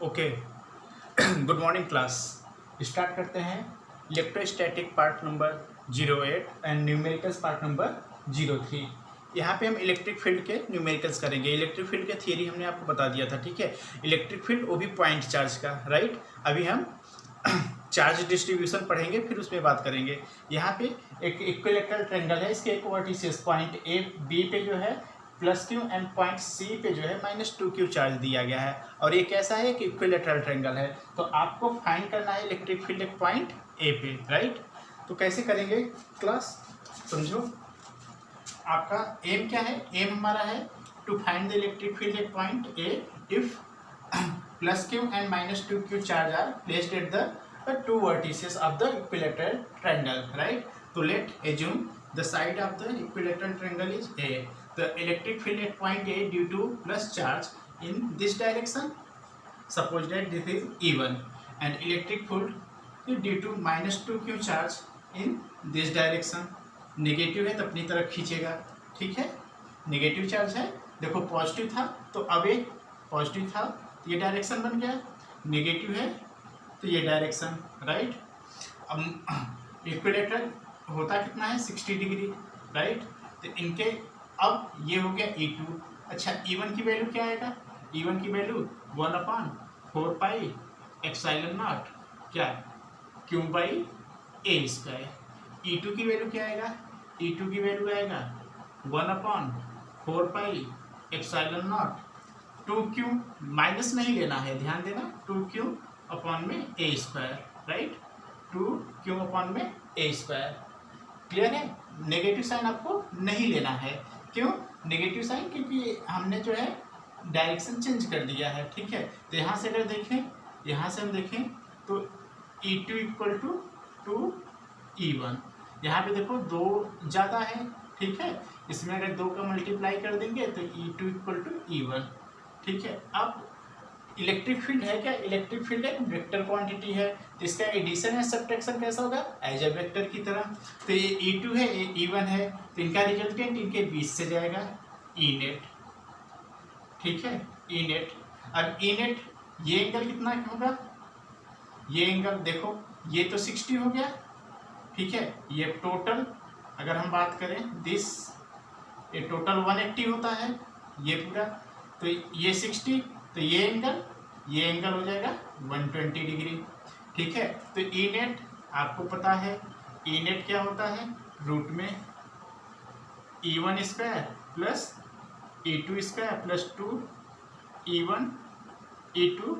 Okay good morning class. Start करते हैं electrostatic part number 08 and numericals part number 03। यहाँ पे हम इलेक्ट्रिक फील्ड के न्यूमेरिकल्स करेंगे। इलेक्ट्रिक फील्ड का थियरी हमने आपको बता दिया था, ठीक है। इलेक्ट्रिक फील्ड वो भी पॉइंट चार्ज का, राइट। अभी हम चार्ज डिस्ट्रीब्यूशन पढ़ेंगे, फिर उसमें बात करेंगे। यहाँ पे एक इक्विलैटरल ट्रायंगल है, इसके एक वर्टिसेस पॉइंट ए बी पे जो है +q एंड पॉइंट सी पे जो है -2q चार्ज दिया गया है, और ये कैसा है कि इक्विलैटरल ट्रायंगल है। तो आपको फाइंड करना है इलेक्ट्रिक फील्ड एक पॉइंट ए पे, राइट। तो कैसे करेंगे क्लास, समझो। आपका एम क्या है? एम हमारा है to find the electric field at point A if +q and -2q charge are placed at the two vertices of the equilateral triangle, right. तो let assume the side of the equilateral triangle is A. The electric field at point A due to plus charge in this direction. Suppose that this is E1 and electric field is due to -2q charge in this direction. Negative है तो अपनी तरफ खींचेगा, ठीक है। Negative charge है, देखो positive था तो अब ये पॉजिटिव था तो ये डायरेक्शन बन गया, नेगेटिव है तो ये डायरेक्शन, राइट। अब इक्विलेटरल होता कितना है 60 डिग्री, राइट। तो इनके अब ये हो गया E2। अच्छा E1 की वैल्यू क्या आएगा? E1 की वैल्यू 1/4 एप्सिलॉन नॉट क्या Q/A²। E2 की वैल्यू क्या आएगा? E2 की वैल्यू आएगा 1/4 एप्सिलॉन नॉट 2Q, माइनस नहीं लेना है, ध्यान देना, 2Q/A², राइट। 2Q/A²। क्लियर है। नेगेटिव साइन आपको नहीं लेना है। क्यों नेगेटिव साइन? क्योंकि हमने जो है डायरेक्शन चेंज कर दिया है, ठीक है। तो यहाँ से अगर देखें, यहाँ से हम देखें तो E2 = 2E1। यहाँ पे देखो 2 ज़्यादा है, ठीक है। इसमें अगर 2 का मल्टीप्लाई कर देंगे तो E2 = E1, ठीक है। अब इलेक्ट्रिक फील्ड है क्या? इलेक्ट्रिक फील्ड एक वेक्टर क्वांटिटी है, तो इसका एडिशन या सब्ट्रैक्शन कैसा होगा? एज ए वेक्टर की तरह। तो ये E2 है, ये E1 है, तो इनका रिजल्टेंट इनके बीच से जाएगा E नेट, ठीक है, E नेट। अब E नेट ये एंगल कितना होगा? ये एंगल देखो, ये तो 60 हो गया, ठीक है। ये टोटल अगर हम बात करें दिस, ये टोटल 180 होता है ये पूरा, तो ये 60, तो ये एंगल हो जाएगा 120 डिग्री, ठीक है। तो E नेट आपको पता है, E नेट क्या होता है? रूट में E1² plus E2² plus 2E1 E2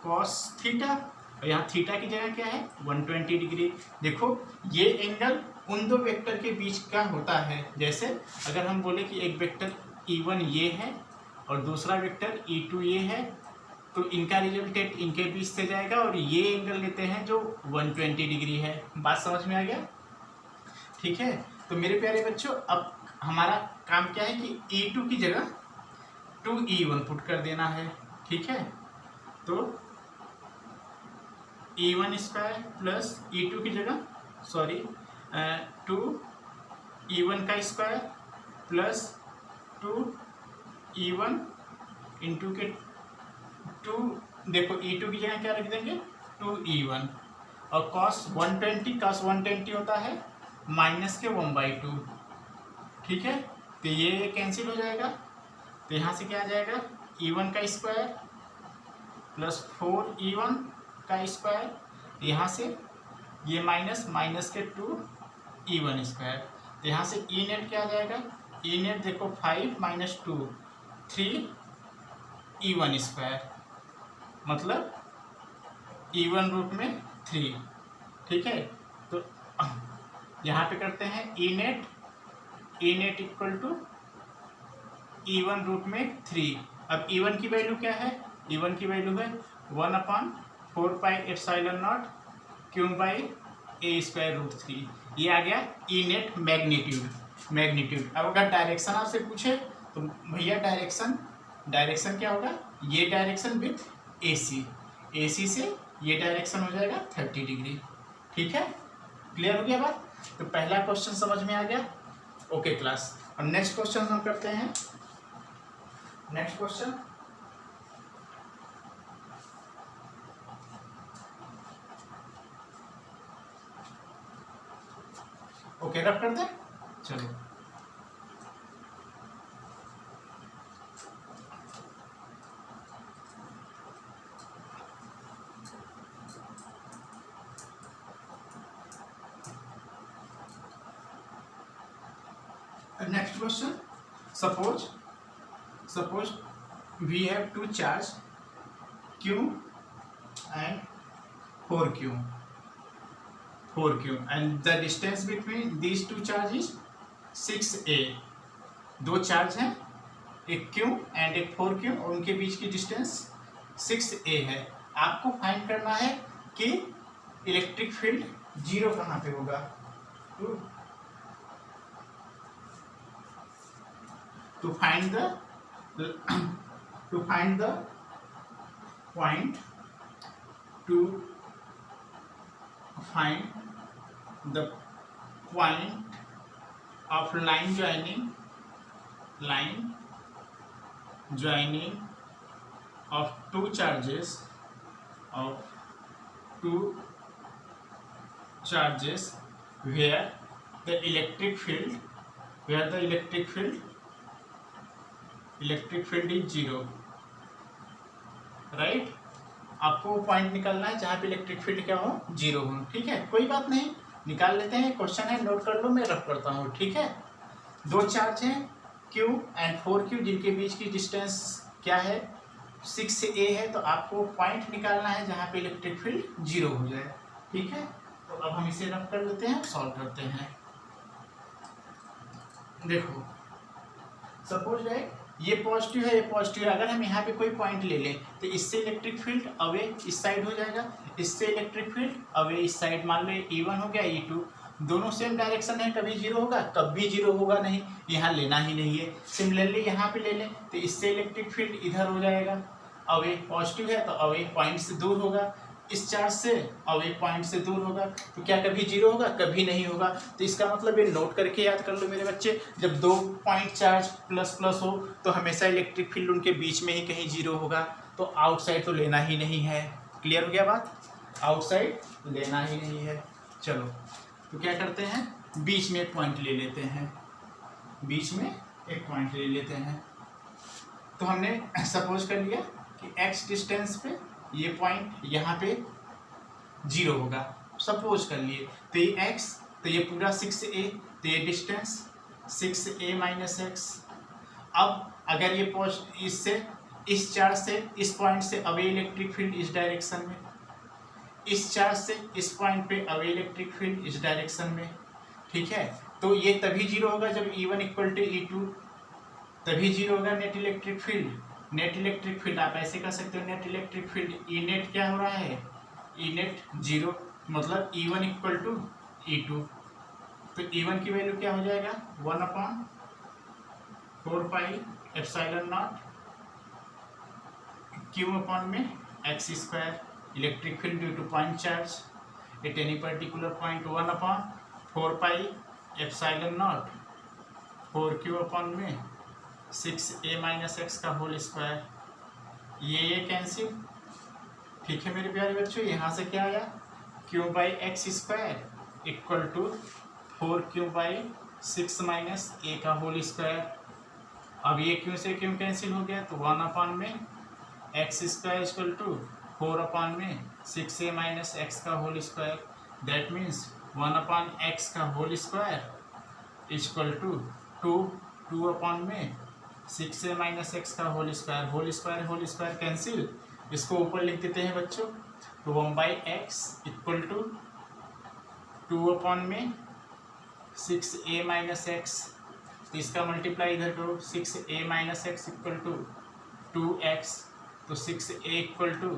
cos theta, और यहाँ थीटा की जगह क्या है? 120 डिग्री। देखो ये एंगल उन दो वेक्टर के बीच का होता है। जैसे अगर हम बोले कि एक वेक्टर E1 ये है और दूसरा वेक्टर E2 ये है, तो इनका रिजल्टेंट इनके बीच से जाएगा और ये एंगल लेते हैं जो 120 डिग्री है। बात समझ में आ गया, ठीक है। तो मेरे प्यारे बच्चों, अब हमारा काम क्या है कि E2 की जगह 2E1 पुट कर देना है, ठीक है। तो E1² प्लस E2 की जगह 2E1² प्लस 2E1 इंटू के 2, देखो E2 की जगह क्या रख देंगे? 2E1, और cos 120 होता है -1/2, ठीक है। तो ये कैंसिल हो जाएगा, तो यहाँ से क्या आ जाएगा? E1² प्लस 4E1², यहाँ से ये माइनस के 2E1², तो यहाँ से E नेट क्या आ जाएगा? E नेट देखो 5 - 2 3E1², मतलब E1 रूट में 3, ठीक है। तो यहाँ पे करते हैं E नेट = E1 रूट में 3। अब E1 की वैल्यू क्या है? E1 की वैल्यू है 1/4 एप्सिलॉन नॉट Q/A²√3। ये आ गया E नेट मैग्नीट्यूड। अब अगर डायरेक्शन आपसे पूछे तो भैया डायरेक्शन क्या होगा? ये डायरेक्शन विथ AC से ये डायरेक्शन हो जाएगा 30 डिग्री, ठीक है। क्लियर हो गया बात? तो पहला क्वेश्चन समझ में आ गया, ओके क्लास। और नेक्स्ट क्वेश्चन हम करते हैं। नेक्स्ट क्वेश्चन ओके, रब कर दे। चलो, next question. Suppose we have to charge Q and 4Q and the distance between these two charges 6a। दो चार्ज हैं, एक Q एंड एक 4Q, और उनके बीच की डिस्टेंस 6a है। आपको फाइंड करना है कि इलेक्ट्रिक फील्ड जीरो कहाँ पे होगा। to find the point to find the point of line joining of two charges where the electric field is zero, right. आपको पॉइंट निकालना है जहाँ पे इलेक्ट्रिक फील्ड क्या हो, जीरो हो। ठीक है, कोई बात नहीं, निकाल लेते हैं। क्वेश्चन है, नोट कर लो, मैं रफ करता हूँ। ठीक है, दो चार्ज हैं Q एंड 4Q, जिनके बीच की डिस्टेंस क्या है, 6a है। तो आपको पॉइंट निकालना है जहाँ पे इलेक्ट्रिक फील्ड जीरो हो जाए। ठीक है, तो अब हम इसे रफ कर लेते हैं, सॉल्व करते हैं। देखो, सपोज है ये पॉजिटिव है, ये पॉजिटिव है। अगर हम यहाँ पे कोई पॉइंट ले लें तो इससे इलेक्ट्रिक फील्ड अवे इस साइड हो जाएगा, इससे इलेक्ट्रिक फील्ड अवे इस साइड। मान लो E1 हो गया, E2, दोनों सेम डायरेक्शन है, कभी जीरो होगा कभी जीरो होगा नहीं, यहाँ लेना ही नहीं है। सिमिलरली यहाँ पे ले लें तो इससे इलेक्ट्रिक फील्ड इधर हो जाएगा, अवे पॉजिटिव है तो अवे पॉइंट से दूर होगा, इस चार्ज से अवे पॉइंट से दूर होगा। तो क्या कभी जीरो होगा, कभी नहीं होगा। तो इसका मतलब ये नोट करके याद कर लो मेरे बच्चे, जब दो पॉइंट चार्ज प्लस प्लस हो तो हमेशा इलेक्ट्रिक फील्ड उनके बीच में ही कहीं जीरो होगा। तो आउटसाइड तो लेना ही नहीं है। क्लियर हो गया बात, आउटसाइड लेना ही नहीं है। चलो, तो क्या करते हैं, बीच में एक पॉइंट ले लेते हैं, बीच में एक पॉइंट ले लेते हैं। तो हमने सपोज कर लिया कि x डिस्टेंस पे ये पॉइंट यहाँ पे जीरो होगा, सपोज कर लिए। तो ये x, तो ये पूरा 6a, तो ये डिस्टेंस 6a माइनस एक्स। अब अगर ये इससे इस चार्ज से इस पॉइंट से अवे इलेक्ट्रिक फील्ड इस डायरेक्शन में, इस चार्ज से इस पॉइंट पे अवे इलेक्ट्रिक फील्ड इस डायरेक्शन में। ठीक है, तो ये तभी जीरो होगा जब E1 इक्वल टू E2, तभी जीरो होगा net electric field. Net electric field आप ऐसे कर सकते हो, net electric field E net क्या हो रहा है, ई नेट जीरो, मतलब E1 इक्वल टू E2। तो E1 की वैल्यू क्या हो जाएगा, 1/4 एप्सिलॉन नॉट Q अपॉन में x square. Electric field due two point charge at any particular point 1/4 epsilon not 4Q upon में 6a माइनस एक्स का whole square. ये cancel. ठीक है मेरे प्यारे बच्चों, यहाँ से क्या आया, Q by x square equal to 4Q by 6 minus a का होल स्क्वायर। अब ये Q से Q कैंसिल हो गया, तो 1/में एक्स स्क्वायर इक्वल टू 4 में 6a माइनस एक्स का whole square. That means 1/x का होल स्क्वायर इक्वल टू 2 में 6a माइनस एक्स का होल स्क्वायर कैंसिल। इसको ऊपर लिख देते हैं बच्चों, तो 1/x इक्वल टू 2 में 6a माइनस एक्स। तो इसका मल्टीप्लाई इधर करो, 6a minus x equal to 2x, तो 6a इक्वल टू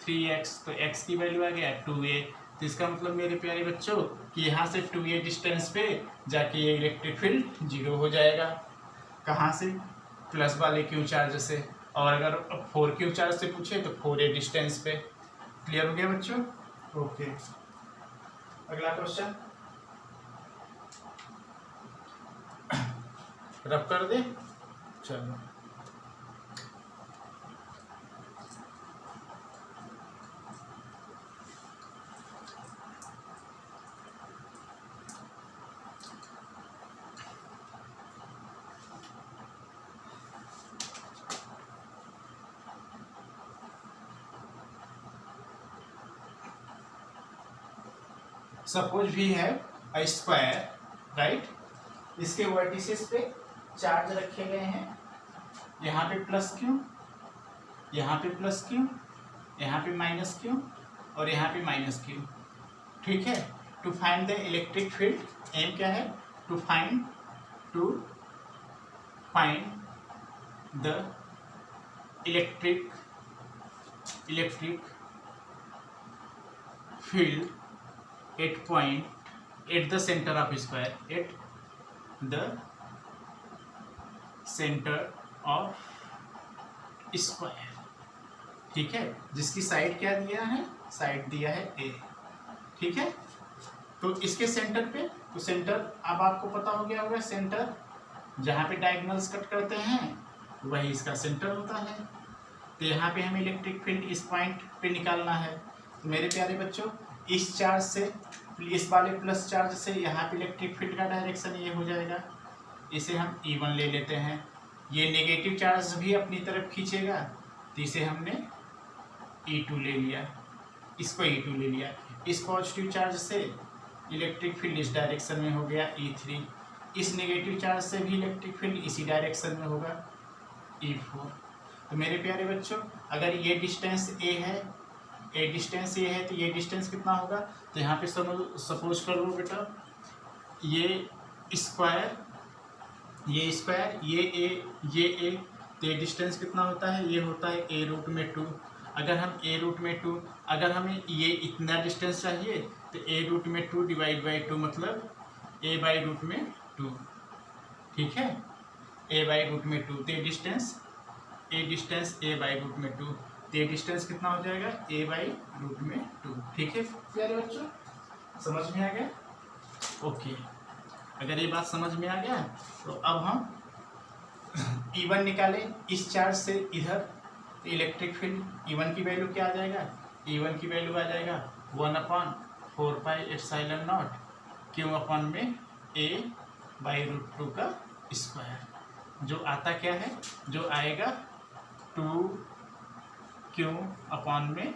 3x, तो x की वैल्यू आ गया 2a। तो इसका मतलब मेरे प्यारे बच्चों कि यहाँ से 2a डिस्टेंस पे जाके ये इलेक्ट्रिक फील्ड जीरो हो जाएगा। कहाँ से, प्लस वाले Q चार्ज से। और अगर 4Q चार्ज से पूछे तो 4a डिस्टेंस पे। क्लियर हो गया बच्चों, ओके। अगला क्वेश्चन रब कर दे। चलो, suppose we have a square, right. इसके वर्टिसेस पे चार्ज रखे गए हैं, यहाँ पे प्लस क्यू, यहाँ पे प्लस क्यू, यहाँ पे माइनस क्यू और यहाँ पे माइनस क्यू, ठीक है। To find the electric field, aim क्या है, to find the electric field at point at the centre of square, at the centre of square, ठीक है। जिसकी साइड क्या दिया है, साइड दिया है ए, ठीक है। तो इसके सेंटर पे, तो सेंटर अब आपको पता हो गया होगा, सेंटर जहाँ पे डायगोनल्स कट करते हैं वही इसका सेंटर होता है। तो यहाँ पे हमें इलेक्ट्रिक फील्ड इस पॉइंट पे निकालना है। तो मेरे प्यारे बच्चों, इस चार्ज से, इस वाले प्लस चार्ज से यहाँ पे इलेक्ट्रिक फील्ड का डायरेक्शन ये हो जाएगा, इसे हम E1 ले लेते हैं। ये नेगेटिव चार्ज भी अपनी तरफ खींचेगा, तो इसे हमने E2 ले लिया, इसको E2 ले लिया। इस पॉजिटिव चार्ज से इलेक्ट्रिक फील्ड इस डायरेक्शन में हो गया E3, इस नेगेटिव चार्ज से भी इलेक्ट्रिक फील्ड इसी डायरेक्शन में होगा E4। तो मेरे प्यारे बच्चों, अगर ये डिस्टेंस A है, ए डिस्टेंस ये है, तो ये डिस्टेंस कितना होगा, तो यहाँ पे सपोज कर लो बेटा, ये स्क्वायर, ये स्क्वायर, ये ए, तो ये डिस्टेंस कितना होता है, ये होता है A√2। अगर हम A√2, अगर हमें ये इतना डिस्टेंस चाहिए तो A√2 डिवाइड बाई 2, मतलब A/√2, ठीक है, A/√2। तो ये डिस्टेंस A/√2, तो ये डिस्टेंस कितना हो जाएगा, A/√2, ठीक है प्यारे बच्चों, समझ में आ गया? ओके, अगर ये बात समझ में आ गया तो अब हम E1 निकालें इस चार्ज से इधर। इलेक्ट्रिक फील्ड E1 की वैल्यू क्या आ जाएगा, E1 की वैल्यू आ जाएगा 1/4πε0 क्यू अपन में A/√2 का स्क्वायर, जो आता क्या है, जो आएगा 2Q अपन में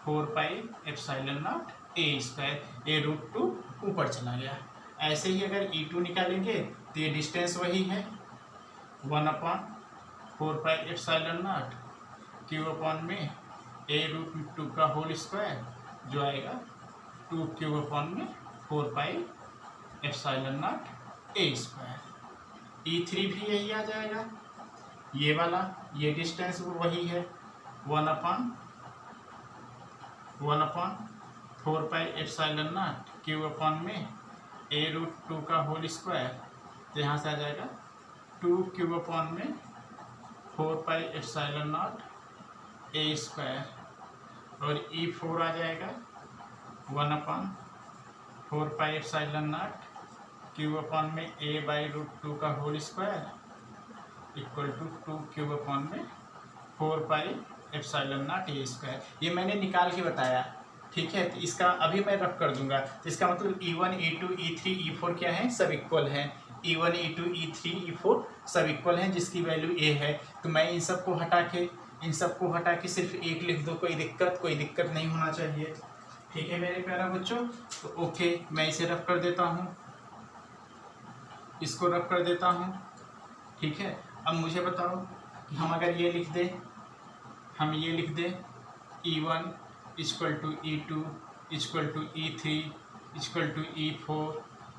4πε0 A², A√2 ऊपर चला गया। ऐसे ही अगर E2 निकालेंगे तो ये डिस्टेंस वही है 1/4πε0 क्यू अपन में A√2 का होल स्क्वायर, जो आएगा 2Q अपन में 4πε0 A²। E3 भी यही आ जाएगा, ये वाला, ये डिस्टेंस वही है 1/4πε0 क्यू अपन में A√2 का होल स्क्वायर, तो यहाँ से आ जाएगा 2Q अपन में 4πε0 A², और E4 आ जाएगा 1/4πε0 क्यू अपन में A/√2 का whole square equal to 2Q अपन में 4πε0 A²। ये मैंने निकाल के बताया, ठीक है। तो इसका अभी मैं रफ कर दूंगा, तो इसका मतलब E1, E2, E3, E4 क्या है, सब इक्वल हैं। E1, E2, E3, E4 सब इक्वल हैं, जिसकी वैल्यू A है। तो मैं इन सबको हटा के सिर्फ एक लिख दो, कोई दिक्कत नहीं होना चाहिए, ठीक है मेरे प्यारे बच्चों। तो ओके, मैं इसे रफ कर देता हूँ, इसको रफ कर देता हूँ, ठीक है। अब मुझे बताओ कि हम अगर ये लिख दें, E1 equal to E2 equal to E3 equal to E4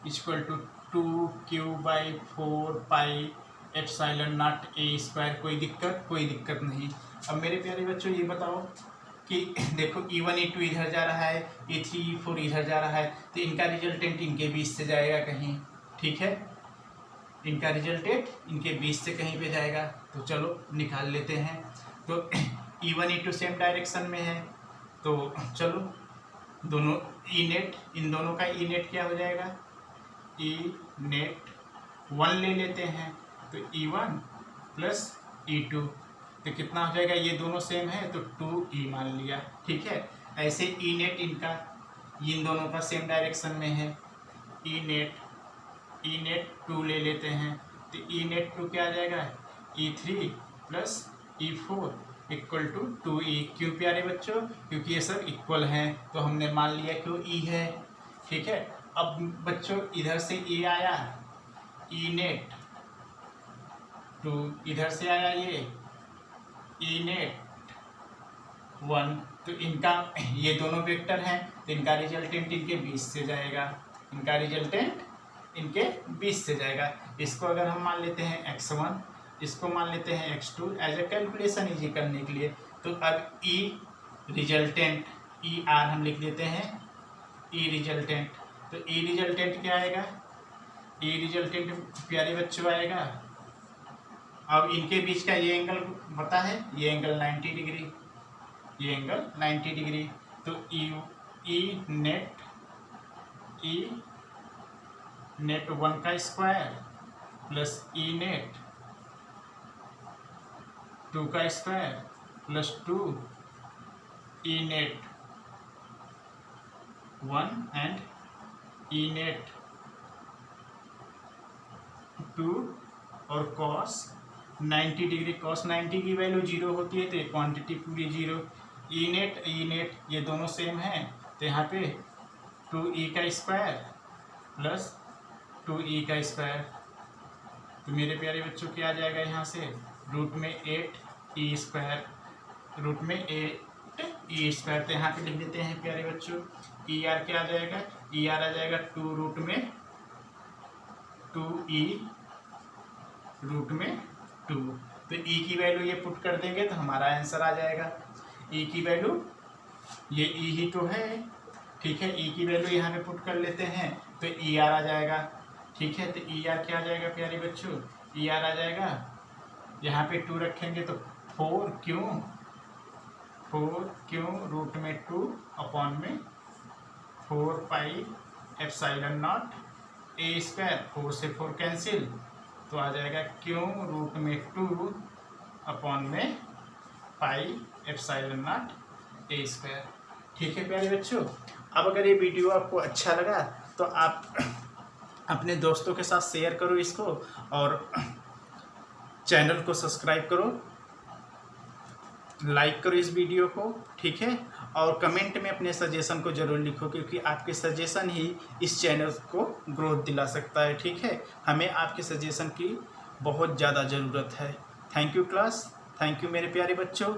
equal to 2Q/4πε0 A²। कोई दिक्कत नहीं। अब मेरे प्यारे बच्चों ये बताओ कि देखो E1 E2 इधर जा रहा है, E3 E4 इधर जा रहा है, तो इनका रिजल्टेंट इनके बीच से जाएगा कहीं, ठीक है, इनका रिजल्टेंट इनके बीच से कहीं पे जाएगा। तो चलो निकाल लेते हैं। तो E1 E2 सेम डायरेक्शन में है, तो चलो दोनों E-नेट, इन दोनों का E-नेट क्या हो जाएगा, E-नेट 1 ले लेते हैं, तो E1 प्लस E2, तो कितना हो जाएगा, ये दोनों सेम है तो 2E मान लिया, ठीक है। ऐसे E-नेट इनका, इन दोनों का सेम डायरेक्शन में है, E-नेट 2 ले लेते हैं, तो E-नेट 2 क्या आ जाएगा, E3 plus E4 equal to 2E। क्यों प्यारे बच्चों, क्योंकि ये सब इक्वल हैं, तो हमने मान लिया क्यों E है, ठीक है। अब बच्चों इधर से ए आया ई नेट, टू इधर से आया ये ई नेट 1, तो इनका ये दोनों वेक्टर हैं, तो इनका रिजल्टेंट इनके 20 से जाएगा, इनका रिजल्टेंट इनके 20 से जाएगा। इसको अगर हम मान लेते हैं x1, इसको मान लेते हैं x2 as a calculation easy करने के लिए। तो अब ई रिजल्टेंट ई आर हम लिख देते हैं ई रिजल्टेंट। तो ई रिजल्टेंट क्या आएगा, ई रिजल्टेंट प्यारे बच्चों आएगा, अब इनके बीच का ये एंगल पता है, ये एंगल 90 डिग्री, ये एंगल 90 डिग्री। तो ई नेट 1 का स्क्वायर प्लस ई नेट 2 का square plus 2 E net 1 and E net 2 और कॉस 90 डिग्री। कॉस 90 की वैल्यू 0 होती है, तो ये क्वांटिटी पूरी 0। ई नेट ये दोनों सेम हैं, तो यहाँ पे 2e का स्क्वायर प्लस 2e का स्क्वायर, तो मेरे प्यारे बच्चों क्या आ जाएगा यहाँ से, रूट में 8e स्क्वायर, रूट में 8e स्क्वायर। तो यहाँ पे लिख देते हैं प्यारे बच्चों, ई आर क्या आ जाएगा, ई आर आ जाएगा 2 रूट में 2e रूट में 2। तो e की वैल्यू ये पुट कर देंगे तो हमारा आंसर आ जाएगा। e की वैल्यू ये e ही तो है, ठीक है। e की वैल्यू यहाँ पे पुट कर लेते हैं तो ई आर आ जाएगा, ठीक है। तो ई आर क्या आ जाएगा प्यारे बच्चों, ई आर आ जाएगा, यहाँ पे 2 रखेंगे तो 4 क्यों रूट में 2 अपॉन में 4 pi epsilon not a square, 4 से 4 कैंसिल, तो आ जाएगा क्यों रूट में 2 अपॉन में pi epsilon not a square, ठीक है प्यारे बच्चों। अब अगर ये वीडियो आपको अच्छा लगा तो आप अपने दोस्तों के साथ शेयर करो इसको, और चैनल को सब्सक्राइब करो, लाइक करो इस वीडियो को, ठीक है। और कमेंट में अपने सजेशन को ज़रूर लिखो, क्योंकि आपके सजेशन ही इस चैनल को ग्रोथ दिला सकता है, ठीक है। हमें आपके सजेशन की बहुत ज़्यादा ज़रूरत है। Thank you class, thank you मेरे प्यारे बच्चों।